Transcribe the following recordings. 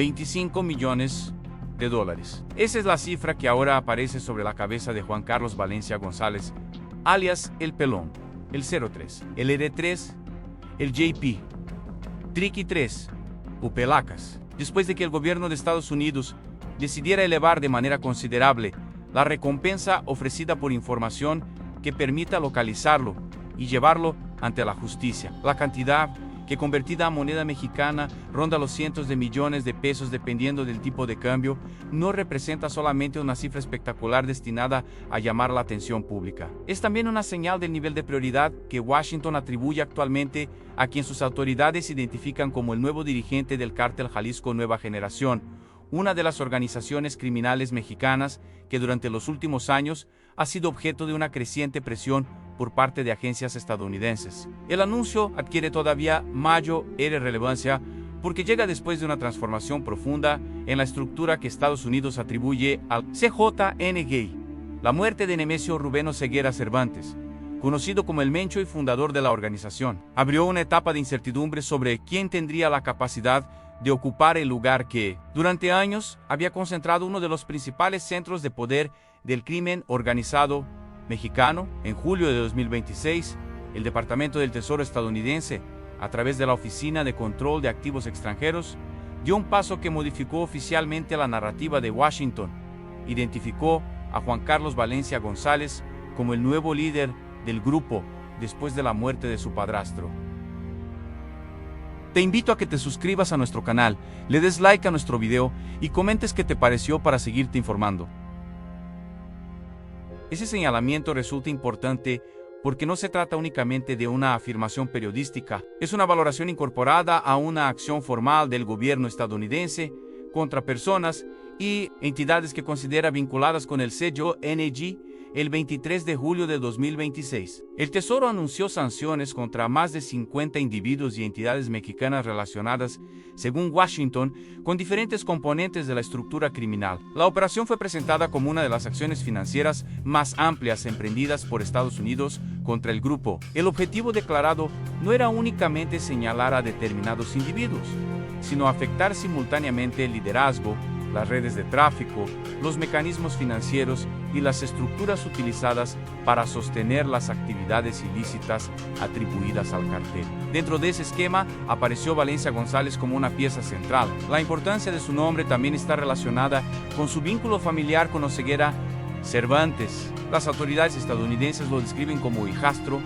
$25 millones. Esa es la cifra que ahora aparece sobre la cabeza de Juan Carlos Valencia González, alias El Pelón, el 03, el ED3, el JP, Triqui 3, Upelacas. Después de que el gobierno de Estados Unidos decidiera elevar de manera considerable la recompensa ofrecida por información que permita localizarlo y llevarlo ante la justicia. La cantidad, que convertida a moneda mexicana ronda los cientos de millones de pesos dependiendo del tipo de cambio, no representa solamente una cifra espectacular destinada a llamar la atención pública. Es también una señal del nivel de prioridad que Washington atribuye actualmente a quien sus autoridades identifican como el nuevo dirigente del cártel Jalisco Nueva Generación, una de las organizaciones criminales mexicanas que durante los últimos años ha sido objeto de una creciente presión por parte de agencias estadounidenses. El anuncio adquiere todavía mayor relevancia porque llega después de una transformación profunda en la estructura que Estados Unidos atribuye al CJNG, la muerte de Nemesio Rubeno Ceguera Cervantes, conocido como el Mencho y fundador de la organización. Abrió una etapa de incertidumbre sobre quién tendría la capacidad de ocupar el lugar que, durante años, había concentrado uno de los principales centros de poder del crimen organizado mexicano. En julio de 2026, el Departamento del Tesoro estadounidense, a través de la Oficina de Control de Activos Extranjeros, dio un paso que modificó oficialmente la narrativa de Washington. Identificó a Juan Carlos Valencia González como el nuevo líder del grupo después de la muerte de su padrastro. Te invito a que te suscribas a nuestro canal, le des like a nuestro video y comentes qué te pareció para seguirte informando. Ese señalamiento resulta importante porque no se trata únicamente de una afirmación periodística, es una valoración incorporada a una acción formal del gobierno estadounidense contra personas y entidades que considera vinculadas con el CJNG. El 23 de julio de 2026, el Tesoro anunció sanciones contra más de 50 individuos y entidades mexicanas relacionadas, según Washington, con diferentes componentes de la estructura criminal. La operación fue presentada como una de las acciones financieras más amplias emprendidas por Estados Unidos contra el grupo. El objetivo declarado no era únicamente señalar a determinados individuos, sino afectar simultáneamente el liderazgo, las redes de tráfico, los mecanismos financieros y las estructuras utilizadas para sostener las actividades ilícitas atribuidas al cartel. Dentro de ese esquema apareció Valencia González como una pieza central. La importancia de su nombre también está relacionada con su vínculo familiar con Ceguera Cervantes. Las autoridades estadounidenses lo describen como hijastro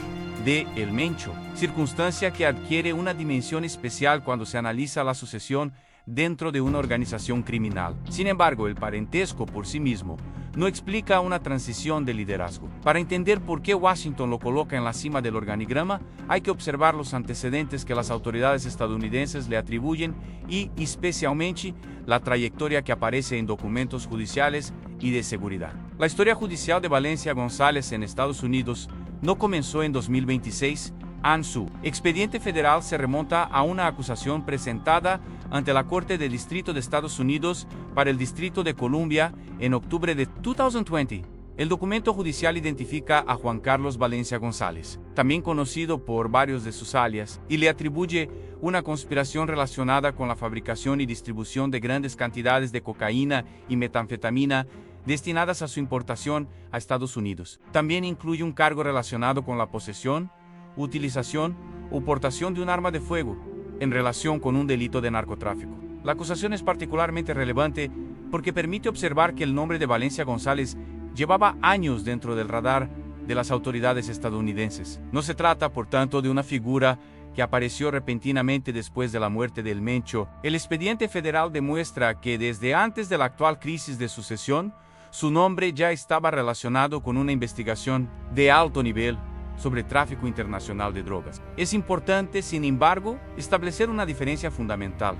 de El Mencho, circunstancia que adquiere una dimensión especial cuando se analiza la sucesión dentro de una organización criminal. Sin embargo, el parentesco por sí mismo no explica una transición de liderazgo. Para entender por qué Washington lo coloca en la cima del organigrama, hay que observar los antecedentes que las autoridades estadounidenses le atribuyen y, especialmente, la trayectoria que aparece en documentos judiciales y de seguridad. La historia judicial de Valencia González en Estados Unidos no comenzó en 2026. Su expediente federal se remonta a una acusación presentada ante la Corte de Distrito de Estados Unidos para el Distrito de Columbia en octubre de 2020. El documento judicial identifica a Juan Carlos Valencia González, también conocido por varios de sus alias, y le atribuye una conspiración relacionada con la fabricación y distribución de grandes cantidades de cocaína y metanfetamina destinadas a su importación a Estados Unidos. También incluye un cargo relacionado con la posesión, utilización o portación de un arma de fuego en relación con un delito de narcotráfico. La acusación es particularmente relevante porque permite observar que el nombre de Valencia González llevaba años dentro del radar de las autoridades estadounidenses. No se trata, por tanto, de una figura que apareció repentinamente después de la muerte del Mencho. El expediente federal demuestra que desde antes de la actual crisis de sucesión, su nombre ya estaba relacionado con una investigación de alto nivel sobre tráfico internacional de drogas. Es importante, sin embargo, establecer una diferencia fundamental.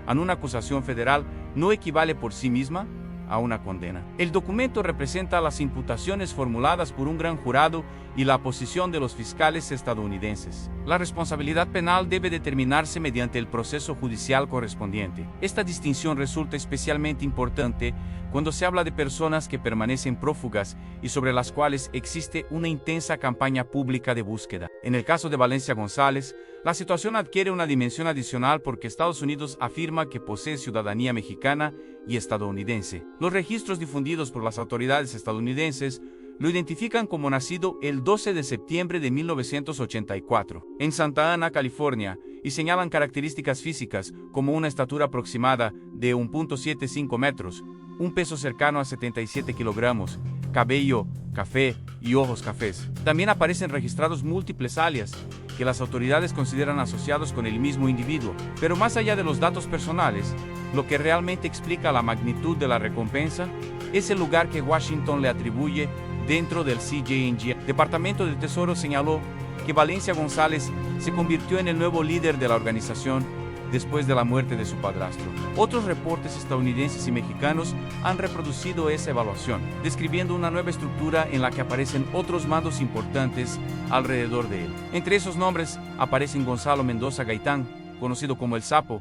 Una acusación federal no equivale por sí misma a una condena. El documento representa las imputaciones formuladas por un gran jurado y la posición de los fiscales estadounidenses. La responsabilidad penal debe determinarse mediante el proceso judicial correspondiente. Esta distinción resulta especialmente importante cuando se habla de personas que permanecen prófugas y sobre las cuales existe una intensa campaña pública de búsqueda. En el caso de Valencia González, la situación adquiere una dimensión adicional porque Estados Unidos afirma que posee ciudadanía mexicana y estadounidense. Los registros difundidos por las autoridades estadounidenses lo identifican como nacido el 12 de septiembre de 1984 en Santa Ana, California, y señalan características físicas como una estatura aproximada de 1.75 metros, un peso cercano a 77 kilogramos, cabello café y ojos cafés. También aparecen registrados múltiples alias que las autoridades consideran asociados con el mismo individuo. Pero más allá de los datos personales, lo que realmente explica la magnitud de la recompensa es el lugar que Washington le atribuye dentro del CJNG. El Departamento del Tesoro señaló que Valencia González se convirtió en el nuevo líder de la organización después de la muerte de su padrastro. Otros reportes estadounidenses y mexicanos han reproducido esa evaluación, describiendo una nueva estructura en la que aparecen otros mandos importantes alrededor de él. Entre esos nombres aparecen Gonzalo Mendoza Gaitán, conocido como El Sapo,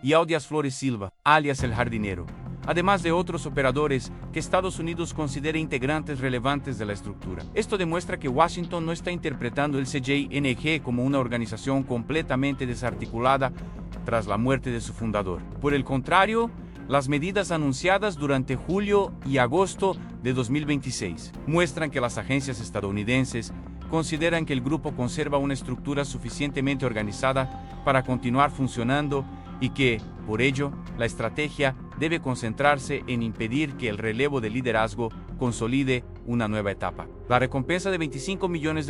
y Audias Flores Silva, alias El Jardinero, además de otros operadores que Estados Unidos considera integrantes relevantes de la estructura. Esto demuestra que Washington no está interpretando el CJNG como una organización completamente desarticulada tras la muerte de su fundador. Por el contrario, las medidas anunciadas durante julio y agosto de 2026 muestran que las agencias estadounidenses consideran que el grupo conserva una estructura suficientemente organizada para continuar funcionando y que, por ello, la estrategia debe concentrarse en impedir que el relevo de liderazgo consolide una nueva etapa. La recompensa de $25 millones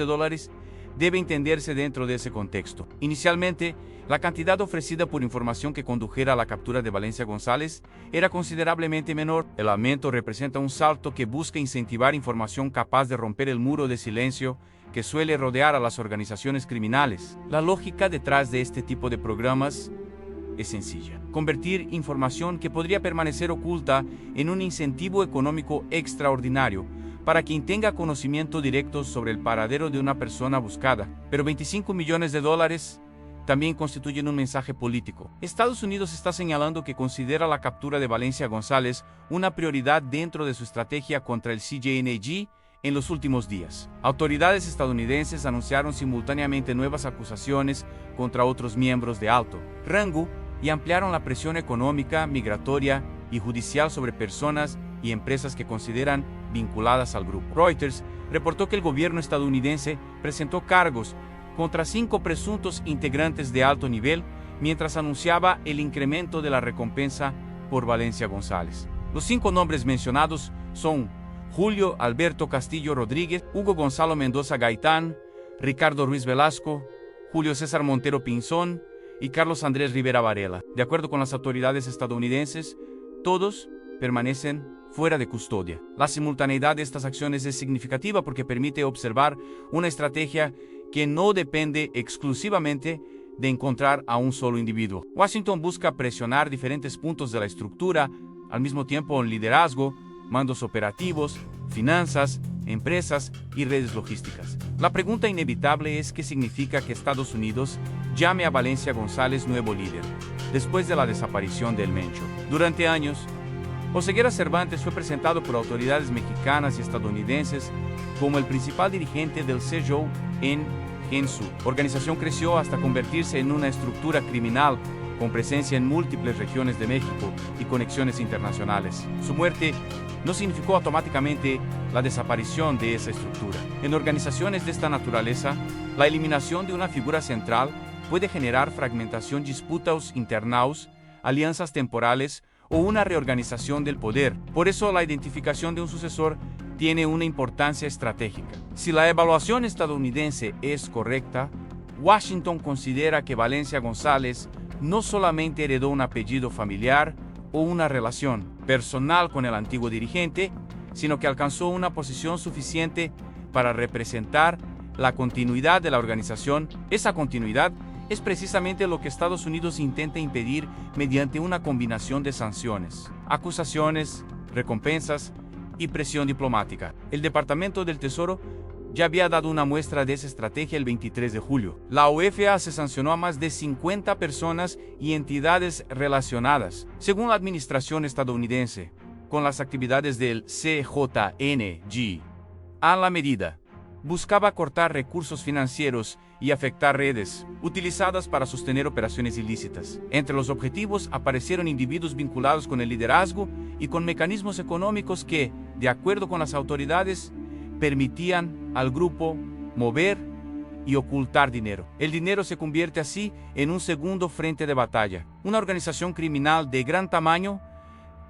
debe entenderse dentro de ese contexto. Inicialmente, la cantidad ofrecida por información que condujera a la captura de Valencia González era considerablemente menor. El aumento representa un salto que busca incentivar información capaz de romper el muro de silencio que suele rodear a las organizaciones criminales. La lógica detrás de este tipo de programas es sencilla: convertir información que podría permanecer oculta en un incentivo económico extraordinario para quien tenga conocimiento directo sobre el paradero de una persona buscada. Pero $25 millones también constituyen un mensaje político. Estados Unidos está señalando que considera la captura de Valencia González una prioridad dentro de su estrategia contra el CJNG en los últimos días. Autoridades estadounidenses anunciaron simultáneamente nuevas acusaciones contra otros miembros de alto rango y ampliaron la presión económica, migratoria y judicial sobre personas y empresas que consideran vinculadas al grupo. Reuters reportó que el gobierno estadounidense presentó cargos contra 5 presuntos integrantes de alto nivel mientras anunciaba el incremento de la recompensa por Valencia González. Los 5 nombres mencionados son Julio Alberto Castillo Rodríguez, Hugo Gonzalo Mendoza Gaitán, Ricardo Ruiz Velasco, Julio César Montero Pinzón y Carlos Andrés Rivera Varela. De acuerdo con las autoridades estadounidenses, todos permanecen fuera de custodia. La simultaneidad de estas acciones es significativa porque permite observar una estrategia que no depende exclusivamente de encontrar a un solo individuo. Washington busca presionar diferentes puntos de la estructura, al mismo tiempo en liderazgo, mandos operativos, finanzas, empresas y redes logísticas. La pregunta inevitable es qué significa que Estados Unidos llame a Valencia González nuevo líder, después de la desaparición del Mencho. Durante años, Oseguera Cervantes fue presentado por autoridades mexicanas y estadounidenses como el principal dirigente del CJO en Gensu. La organización creció hasta convertirse en una estructura criminal con presencia en múltiples regiones de México y conexiones internacionales. Su muerte no significó automáticamente la desaparición de esa estructura. En organizaciones de esta naturaleza, la eliminación de una figura central puede generar fragmentación, disputas internas, alianzas temporales o una reorganización del poder. Por eso, la identificación de un sucesor tiene una importancia estratégica. Si la evaluación estadounidense es correcta, Washington considera que Valencia González no solamente heredó un apellido familiar o una relación personal con el antiguo dirigente, sino que alcanzó una posición suficiente para representar la continuidad de la organización. Esa continuidad es precisamente lo que Estados Unidos intenta impedir mediante una combinación de sanciones, acusaciones, recompensas y presión diplomática. El Departamento del Tesoro ya había dado una muestra de esa estrategia el 23 de julio. La OFA se sancionó a más de 50 personas y entidades relacionadas. Según la administración estadounidense, con las actividades del CJNG. A la medida, buscaba cortar recursos financieros y afectar redes utilizadas para sostener operaciones ilícitas. Entre los objetivos aparecieron individuos vinculados con el liderazgo y con mecanismos económicos que, de acuerdo con las autoridades, permitían al grupo mover y ocultar dinero. El dinero se convierte así en un segundo frente de batalla. Una organización criminal de gran tamaño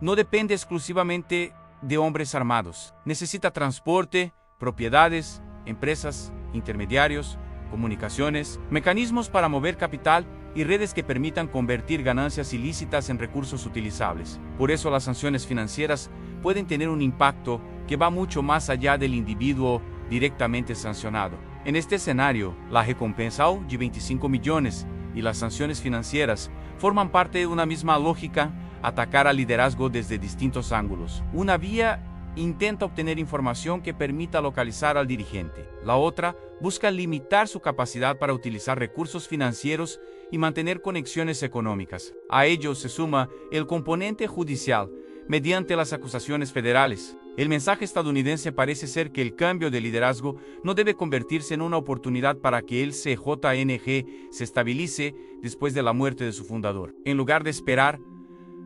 no depende exclusivamente de hombres armados. Necesita transporte, propiedades, empresas, intermediarios, comunicaciones, mecanismos para mover capital y redes que permitan convertir ganancias ilícitas en recursos utilizables. Por eso las sanciones financieras pueden tener un impacto que va mucho más allá del individuo directamente sancionado. En este escenario, la recompensa de 25 millones y las sanciones financieras forman parte de una misma lógica: atacar al liderazgo desde distintos ángulos. Una vía intenta obtener información que permita localizar al dirigente. La otra busca limitar su capacidad para utilizar recursos financieros y mantener conexiones económicas. A ello se suma el componente judicial mediante las acusaciones federales. El mensaje estadounidense parece ser que el cambio de liderazgo no debe convertirse en una oportunidad para que el CJNG se estabilice después de la muerte de su fundador. En lugar de esperar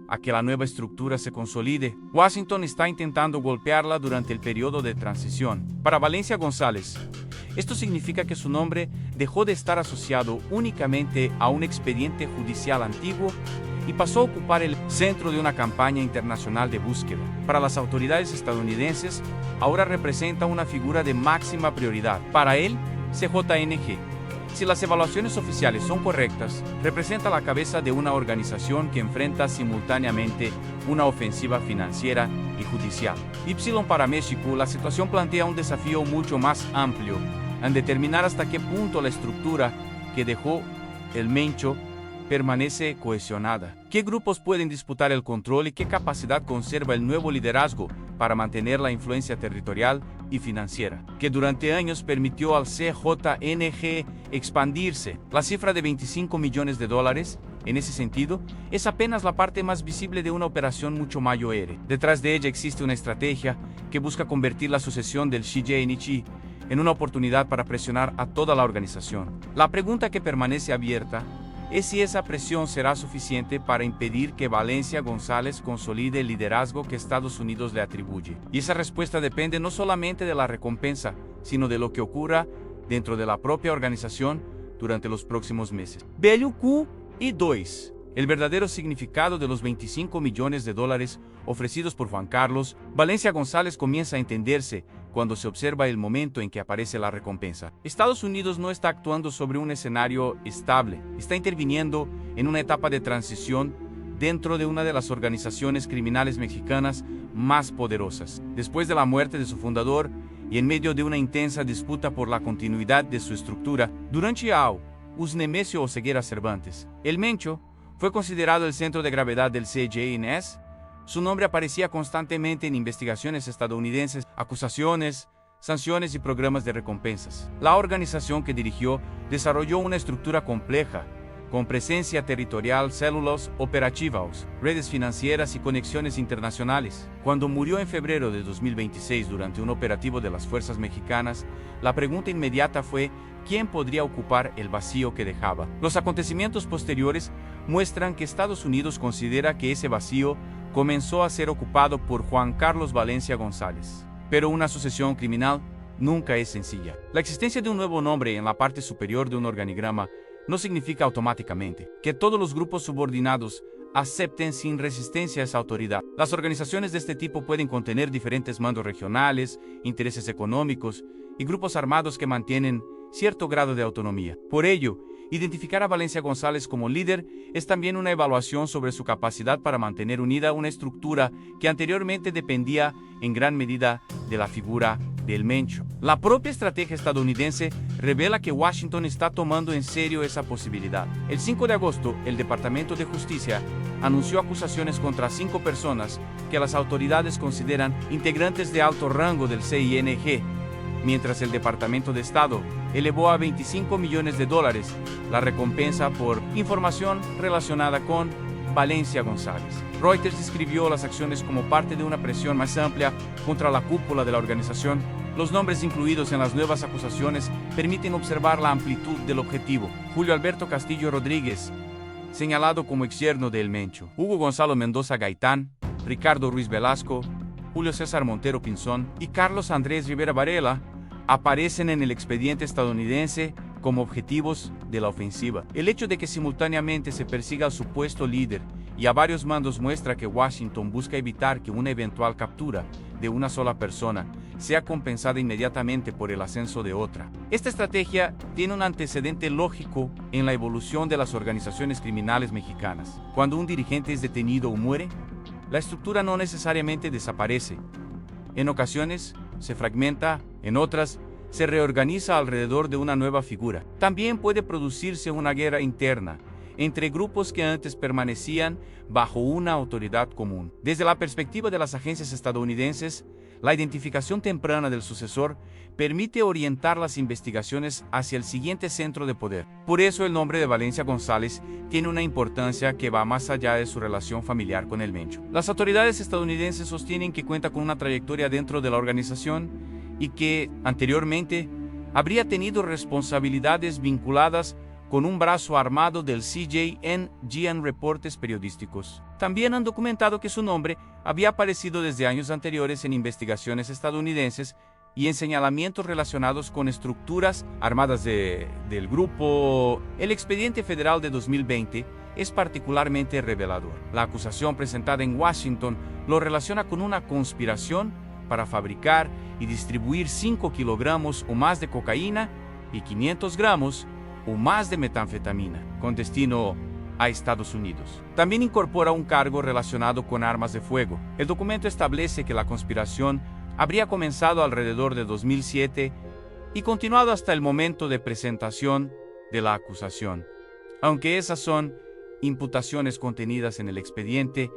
a que la nueva estructura se consolide, Washington está intentando golpearla durante el periodo de transición. Para Valencia González, esto significa que su nombre dejó de estar asociado únicamente a un expediente judicial antiguo y pasó a ocupar el centro de una campaña internacional de búsqueda. Para las autoridades estadounidenses, ahora representa una figura de máxima prioridad. Para él, CJNG, si las evaluaciones oficiales son correctas, representa la cabeza de una organización que enfrenta simultáneamente una ofensiva financiera y judicial. Para México, la situación plantea un desafío mucho más amplio en determinar hasta qué punto la estructura que dejó el Mencho permanece cohesionada. ¿Qué grupos pueden disputar el control y qué capacidad conserva el nuevo liderazgo para mantener la influencia territorial y financiera que durante años permitió al CJNG expandirse? La cifra de 25 millones de dólares, en ese sentido, es apenas la parte más visible de una operación mucho mayor. Detrás de ella existe una estrategia que busca convertir la sucesión del CJNG en una oportunidad para presionar a toda la organización. La pregunta que permanece abierta es si esa presión será suficiente para impedir que Valencia González consolide el liderazgo que Estados Unidos le atribuye. Y esa respuesta depende no solamente de la recompensa, sino de lo que ocurra dentro de la propia organización durante los próximos meses. BLQ-2. El verdadero significado de los 25 millones de dólares ofrecidos por Juan Carlos Valencia González comienza a entenderse cuando se observa el momento en que aparece la recompensa. Estados Unidos no está actuando sobre un escenario estable, está interviniendo en una etapa de transición dentro de una de las organizaciones criminales mexicanas más poderosas. Después de la muerte de su fundador y en medio de una intensa disputa por la continuidad de su estructura, durante los Nemesio Oseguera Cervantes, el Mencho fue considerado el centro de gravedad del CJNS. Su nombre aparecía constantemente en investigaciones estadounidenses, acusaciones, sanciones y programas de recompensas. La organización que dirigió desarrolló una estructura compleja, con presencia territorial, células operativas, redes financieras y conexiones internacionales. Cuando murió en febrero de 2026 durante un operativo de las fuerzas mexicanas, la pregunta inmediata fue ¿quién podría ocupar el vacío que dejaba? Los acontecimientos posteriores muestran que Estados Unidos considera que ese vacío comenzó a ser ocupado por Juan Carlos Valencia González. Pero una sucesión criminal nunca es sencilla. La existencia de un nuevo nombre en la parte superior de un organigrama no significa automáticamente que todos los grupos subordinados acepten sin resistencia esa autoridad. Las organizaciones de este tipo pueden contener diferentes mandos regionales, intereses económicos y grupos armados que mantienen cierto grado de autonomía. Por ello, identificar a Valencia González como líder es también una evaluación sobre su capacidad para mantener unida una estructura que anteriormente dependía en gran medida de la figura del Mencho. La propia estrategia estadounidense revela que Washington está tomando en serio esa posibilidad. El 5 de agosto, el Departamento de Justicia anunció acusaciones contra 5 personas que las autoridades consideran integrantes de alto rango del CING, mientras el Departamento de Estado elevó a 25 millones de dólares la recompensa por información relacionada con Valencia González. Reuters describió las acciones como parte de una presión más amplia contra la cúpula de la organización. Los nombres incluidos en las nuevas acusaciones permiten observar la amplitud del objetivo. Julio Alberto Castillo Rodríguez, señalado como exyerno de El Mencho. Hugo Gonzalo Mendoza Gaitán, Ricardo Ruiz Velasco, Julio César Montero Pinzón y Carlos Andrés Rivera Varela aparecen en el expediente estadounidense como objetivos de la ofensiva. El hecho de que simultáneamente se persiga al supuesto líder y a varios mandos muestra que Washington busca evitar que una eventual captura de una sola persona sea compensada inmediatamente por el ascenso de otra. Esta estrategia tiene un antecedente lógico en la evolución de las organizaciones criminales mexicanas. Cuando un dirigente es detenido o muere, la estructura no necesariamente desaparece. En ocasiones, se fragmenta, en otras, se reorganiza alrededor de una nueva figura. También puede producirse una guerra interna entre grupos que antes permanecían bajo una autoridad común. Desde la perspectiva de las agencias estadounidenses, la identificación temprana del sucesor permite orientar las investigaciones hacia el siguiente centro de poder. Por eso el nombre de Valencia González tiene una importancia que va más allá de su relación familiar con El Mencho. Las autoridades estadounidenses sostienen que cuenta con una trayectoria dentro de la organización y que, anteriormente, habría tenido responsabilidades vinculadas con un brazo armado del CJNG en reportes periodísticos. También han documentado que su nombre había aparecido desde años anteriores en investigaciones estadounidenses y en señalamientos relacionados con estructuras armadas del grupo. El expediente federal de 2020 es particularmente revelador. La acusación presentada en Washington lo relaciona con una conspiración para fabricar y distribuir 5 kilogramos o más de cocaína y 500 gramos o más de metanfetamina, con destino a Estados Unidos. También incorpora un cargo relacionado con armas de fuego. El documento establece que la conspiración habría comenzado alrededor de 2007 y continuado hasta el momento de presentación de la acusación, aunque esas son imputaciones contenidas en el expediente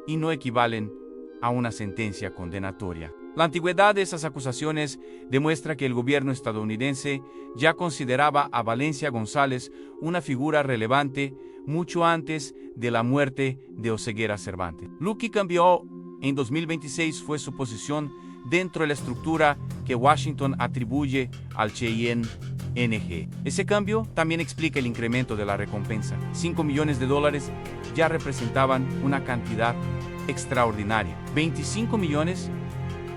y no equivalen a una sentencia condenatoria. La antigüedad de esas acusaciones demuestra que el gobierno estadounidense ya consideraba a Valencia González una figura relevante mucho antes de la muerte de Oseguera Cervantes. Lo que cambió en 2026 fue su posición dentro de la estructura que Washington atribuye al CJNG. Ese cambio también explica el incremento de la recompensa. $5 millones ya representaban una cantidad extraordinaria. 25 millones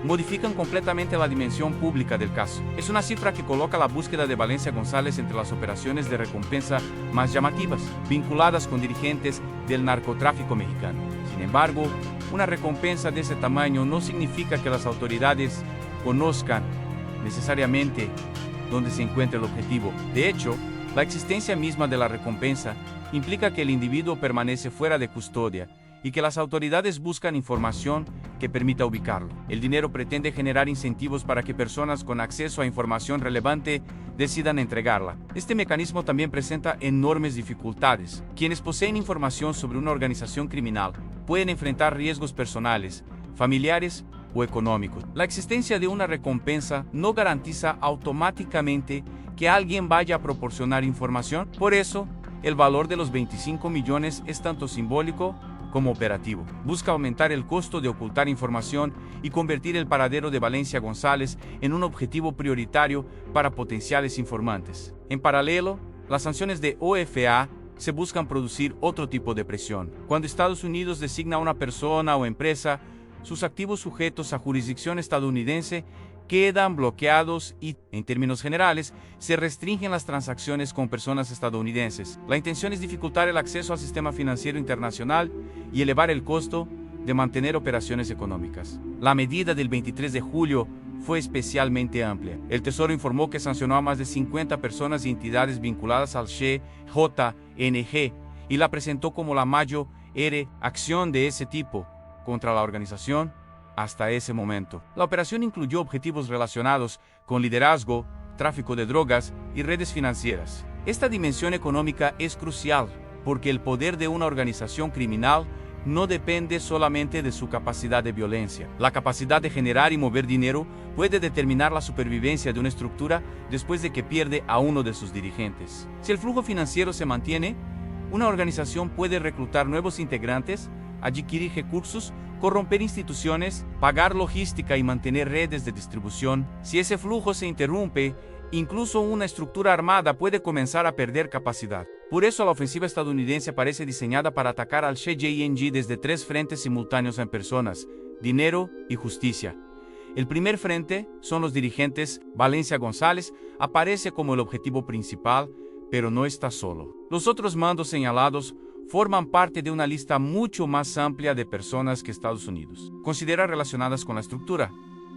modifican completamente la dimensión pública del caso. Es una cifra que coloca la búsqueda de Valencia González entre las operaciones de recompensa más llamativas, vinculadas con dirigentes del narcotráfico mexicano. Sin embargo, una recompensa de ese tamaño no significa que las autoridades conozcan necesariamente dónde se encuentra el objetivo. De hecho, la existencia misma de la recompensa implica que el individuo permanece fuera de custodia y que las autoridades buscan información que permita ubicarlo. El dinero pretende generar incentivos para que personas con acceso a información relevante decidan entregarla. Este mecanismo también presenta enormes dificultades. Quienes poseen información sobre una organización criminal pueden enfrentar riesgos personales, familiares o económicos. La existencia de una recompensa no garantiza automáticamente que alguien vaya a proporcionar información. Por eso, el valor de los 25 millones es tanto simbólico como operativo. Busca aumentar el costo de ocultar información y convertir el paradero de Valencia González en un objetivo prioritario para potenciales informantes. En paralelo, las sanciones de OFA se buscan producir otro tipo de presión. Cuando Estados Unidos designa a una persona o empresa, sus activos sujetos a jurisdicción estadounidense quedan bloqueados y, en términos generales, se restringen las transacciones con personas estadounidenses. La intención es dificultar el acceso al sistema financiero internacional y elevar el costo de mantener operaciones económicas. La medida del 23 de julio fue especialmente amplia. El Tesoro informó que sancionó a más de 50 personas y entidades vinculadas al CJNG y la presentó como la mayor acción de ese tipo contra la organización hasta ese momento. La operación incluyó objetivos relacionados con liderazgo, tráfico de drogas y redes financieras. Esta dimensión económica es crucial porque el poder de una organización criminal no depende solamente de su capacidad de violencia. La capacidad de generar y mover dinero puede determinar la supervivencia de una estructura después de que pierde a uno de sus dirigentes. Si el flujo financiero se mantiene, Una organización puede reclutar nuevos integrantes, adquirir recursos, corromper instituciones, pagar logística y mantener redes de distribución. Si ese flujo se interrumpe, incluso una estructura armada puede comenzar a perder capacidad. Por eso la ofensiva estadounidense parece diseñada para atacar al CJNG desde 3 frentes simultáneos en personas: dinero y justicia. El primer frente son los dirigentes. Valencia González aparece como el objetivo principal, pero no está solo. Los otros mandos señalados forman parte de una lista mucho más amplia de personas que Estados Unidos considera relacionadas con la estructura.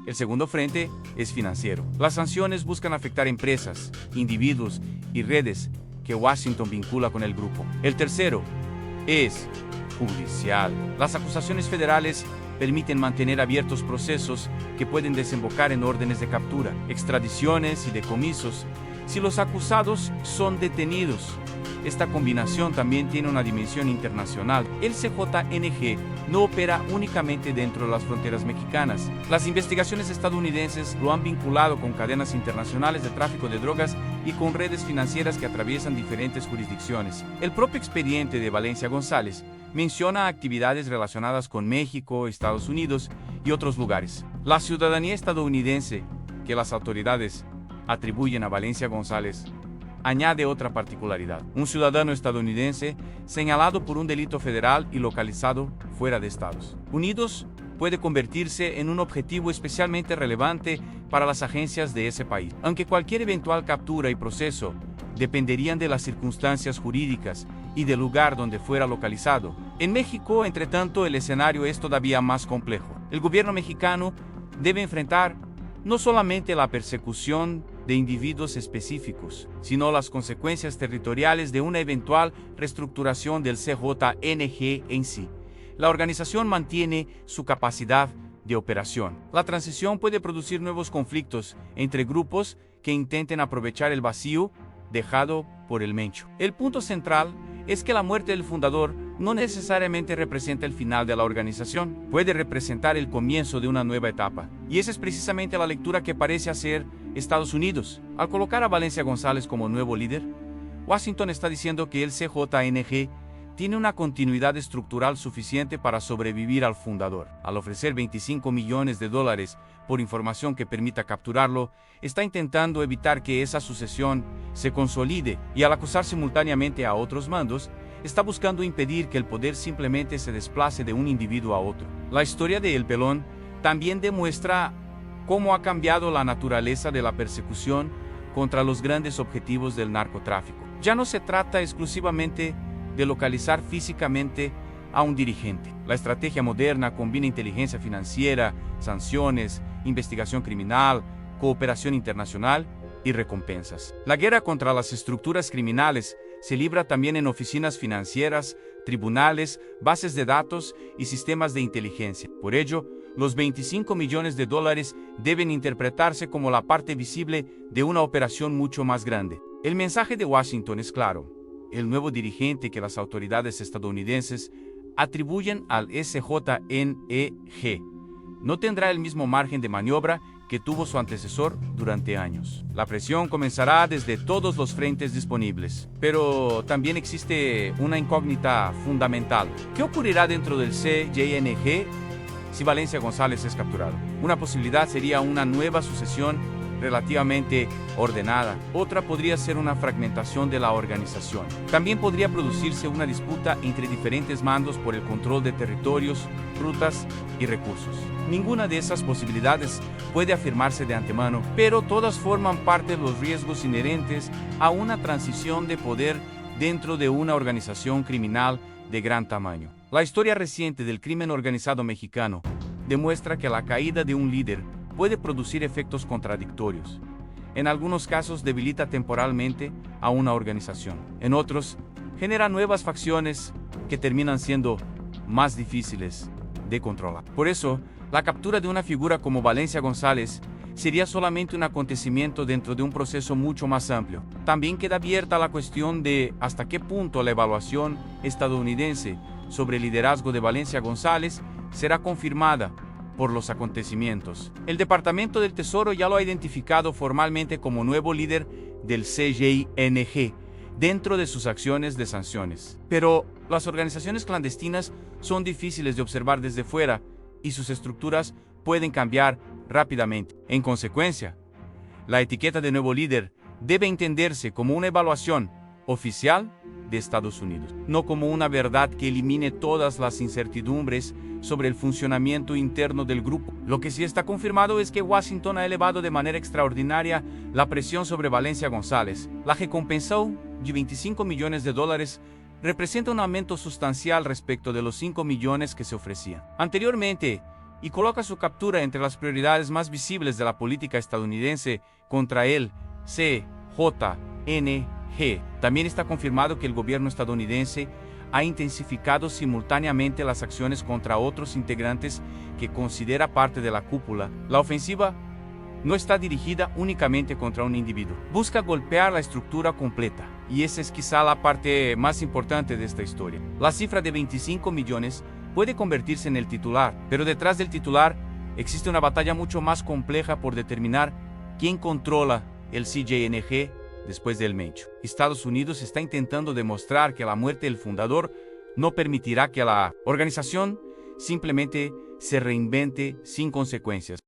El segundo frente es financiero. Las sanciones buscan afectar empresas, individuos y redes que Washington vincula con el grupo. El tercero es judicial. Las acusaciones federales permiten mantener abiertos procesos que pueden desembocar en órdenes de captura, extradiciones y decomisos si los acusados son detenidos. Esta combinación también tiene una dimensión internacional. El CJNG no opera únicamente dentro de las fronteras mexicanas. Las investigaciones estadounidenses lo han vinculado con cadenas internacionales de tráfico de drogas y con redes financieras que atraviesan diferentes jurisdicciones. El propio expediente de Valencia González menciona actividades relacionadas con México, Estados Unidos y otros lugares. La ciudadanía estadounidense que las autoridades atribuyen a Valencia González añade otra particularidad: un ciudadano estadounidense señalado por un delito federal y localizado fuera de Estados Unidos puede convertirse en un objetivo especialmente relevante para las agencias de ese país, aunque cualquier eventual captura y proceso dependerían de las circunstancias jurídicas y del lugar donde fuera localizado. En México, entre tanto, el escenario es todavía más complejo. El gobierno mexicano debe enfrentar no solamente la persecución de individuos específicos, sino las consecuencias territoriales de una eventual reestructuración del CJNG en sí. La organización mantiene su capacidad de operación. La transición puede producir nuevos conflictos entre grupos que intenten aprovechar el vacío dejado por el Mencho. El punto central es que la muerte del fundador no necesariamente representa el final de la organización, puede representar el comienzo de una nueva etapa. Y esa es precisamente la lectura que parece hacer Estados Unidos. Al colocar a Valencia González como nuevo líder, Washington está diciendo que el CJNG tiene una continuidad estructural suficiente para sobrevivir al fundador. Al ofrecer $25 millones por información que permita capturarlo, está intentando evitar que esa sucesión se consolide, y al acusar simultáneamente a otros mandos, está buscando impedir que el poder simplemente se desplace de un individuo a otro. La historia de El Pelón también demuestra cómo ha cambiado la naturaleza de la persecución contra los grandes objetivos del narcotráfico. Ya no se trata exclusivamente de localizar físicamente a un dirigente. La estrategia moderna combina inteligencia financiera, sanciones, investigación criminal, cooperación internacional y recompensas. La guerra contra las estructuras criminales se libra también en oficinas financieras, tribunales, bases de datos y sistemas de inteligencia. Por ello, los $25 millones deben interpretarse como la parte visible de una operación mucho más grande. El mensaje de Washington es claro: el nuevo dirigente que las autoridades estadounidenses atribuyen al SJNG no tendrá el mismo margen de maniobra que tuvo su antecesor durante años. La presión comenzará desde todos los frentes disponibles, pero también existe una incógnita fundamental. ¿Qué ocurrirá dentro del CJNG si Valencia González es capturado? Una posibilidad sería una nueva sucesión relativamente ordenada. Otra podría ser una fragmentación de la organización. También podría producirse una disputa entre diferentes mandos por el control de territorios, rutas y recursos. Ninguna de esas posibilidades puede afirmarse de antemano, pero todas forman parte de los riesgos inherentes a una transición de poder dentro de una organización criminal de gran tamaño. La historia reciente del crimen organizado mexicano demuestra que la caída de un líder puede producir efectos contradictorios. En algunos casos debilita temporalmente a una organización. En otros, genera nuevas facciones que terminan siendo más difíciles de controlar. Por eso, la captura de una figura como Valencia González sería solamente un acontecimiento dentro de un proceso mucho más amplio. También queda abierta la cuestión de hasta qué punto la evaluación estadounidense sobre el liderazgo de Valencia González será confirmada por los acontecimientos. El Departamento del Tesoro ya lo ha identificado formalmente como nuevo líder del CJNG, dentro de sus acciones de sanciones. Pero las organizaciones clandestinas son difíciles de observar desde fuera y sus estructuras pueden cambiar rápidamente. En consecuencia, la etiqueta de nuevo líder debe entenderse como una evaluación oficial de Estados Unidos, no como una verdad que elimine todas las incertidumbres sobre el funcionamiento interno del grupo. Lo que sí está confirmado es que Washington ha elevado de manera extraordinaria la presión sobre Valencia González. La recompensa de $25 millones representa un aumento sustancial respecto de los 5 millones que se ofrecían anteriormente y coloca su captura entre las prioridades más visibles de la política estadounidense contra el CJNG. También está confirmado que el gobierno estadounidense ha intensificado simultáneamente las acciones contra otros integrantes que considera parte de la cúpula. La ofensiva no está dirigida únicamente contra un individuo. Busca golpear la estructura completa. Y esa es quizá la parte más importante de esta historia. La cifra de 25 millones puede convertirse en el titular, pero detrás del titular existe una batalla mucho más compleja por determinar quién controla el CJNG después del hecho. Estados Unidos está intentando demostrar que la muerte del fundador no permitirá que la organización simplemente se reinvente sin consecuencias.